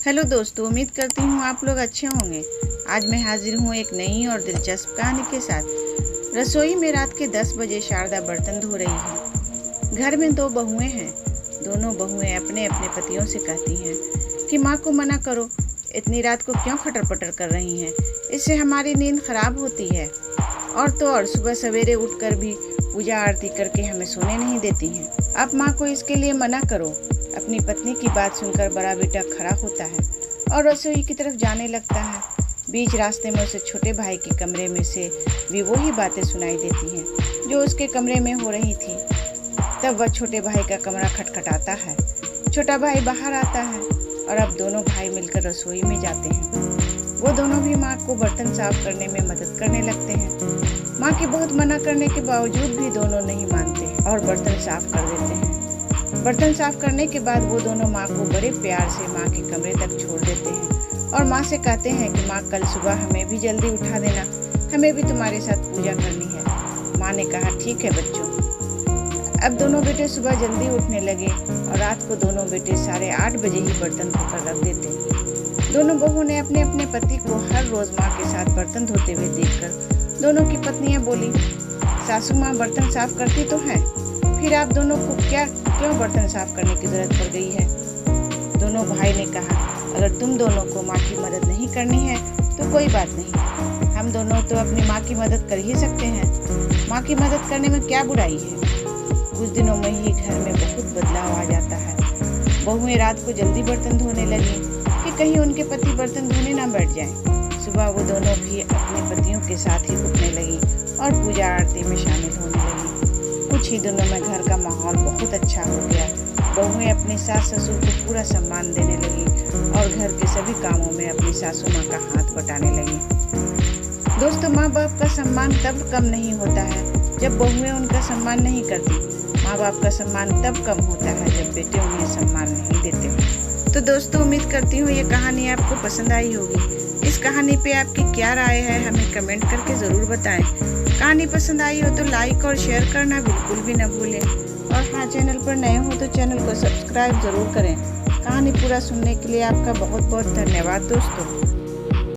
Hello दोस्तों, उम्मीद करती हूँ आप लोग अच्छे होंगे। आज मैं हाजिर हूँ एक नई और दिलचस्प कहानी के साथ। रसोई में रात के 10 बजे शारदा बर्तन धो रही है। घर में 2 बहुएं हैं। दोनों बहुएं अपने अपने पतियों से कहती हैं कि माँ को मना करो, इतनी रात को क्यों खटर पटर कर रही हैं, इससे हमारी नींद खराब होती है। और तो और सुबह सवेरे उठकर भी पूजा आरती करके हमें सोने नहीं देती हैं। आप माँ को इसके लिए मना करो। अपनी पत्नी की बात सुनकर बड़ा बेटा खड़ा होता है और रसोई की तरफ जाने लगता है। बीच रास्ते में उसे छोटे भाई के कमरे में से भी वही बातें सुनाई देती हैं जो उसके कमरे में हो रही थी। तब वह छोटे भाई का कमरा खटखटाता है। छोटा भाई बाहर आता है और अब दोनों भाई मिलकर रसोई में जाते हैं। वो दोनों भी माँ को बर्तन साफ करने में मदद करने लगते हैं। माँ के बहुत मना करने के बावजूद भी दोनों नहीं मानते और बर्तन साफ कर देते हैं। बर्तन साफ करने के बाद वो दोनों माँ को बड़े प्यार से माँ के कमरे तक छोड़ देते हैं और माँ से कहते हैं कि माँ कल सुबह हमें भी जल्दी उठा देना, हमें भी तुम्हारे साथ पूजा करनी है। माँ ने कहा ठीक है बच्चों। अब दोनों बेटे सुबह जल्दी उठने लगे और रात को दोनों बेटे 8:30 बजे ही बर्तन धोकर रख देते। दोनों बहुओं ने अपने अपने पति को हर रोज माँ के साथ बर्तन धोते हुए देखकर दोनों की पत्नियां बोली, सासू माँ बर्तन साफ करती तो हैं, फिर आप दोनों को क्यों बर्तन साफ करने की जरूरत पड़ गई है। दोनों भाई ने कहा, अगर तुम दोनों को माँ की मदद नहीं करनी है तो कोई बात नहीं, हम दोनों तो अपनी माँ की मदद कर ही सकते हैं। माँ की मदद करने में क्या बुराई है। कुछ दिनों में ही घर में बहुत बदलाव आ जाता है। बहुएं रात को जल्दी बर्तन धोने लगी कि कहीं उनके पति बर्तन धोने ना बैठ जाएं। सुबह वो दोनों भी अपने पतियों के साथ ही उठने लगी और पूजा आरती में शामिल होने लगी। कुछ ही दिनों में घर का माहौल बहुत अच्छा हो गया। बहुएं अपने सास ससुर को पूरा सम्मान देने लगी और घर के सभी कामों में अपनी सासू माँ का हाथ बटाने लगी। दोस्तों, माँ बाप का सम्मान तब कम नहीं होता है जब बहुएं उनका सम्मान नहीं करती। माँ बाप का सम्मान तब कम होता है जब बेटे उन्हें सम्मान नहीं देते। तो दोस्तों, उम्मीद करती हूँ ये कहानी आपको पसंद आई होगी। इस कहानी पे आपकी क्या राय है हमें कमेंट करके ज़रूर बताएं। कहानी पसंद आई हो तो लाइक और शेयर करना बिल्कुल भी न भूलें। और हाँ, चैनल पर नए हो तो चैनल को सब्सक्राइब ज़रूर करें। कहानी पूरा सुनने के लिए आपका बहुत बहुत धन्यवाद दोस्तों।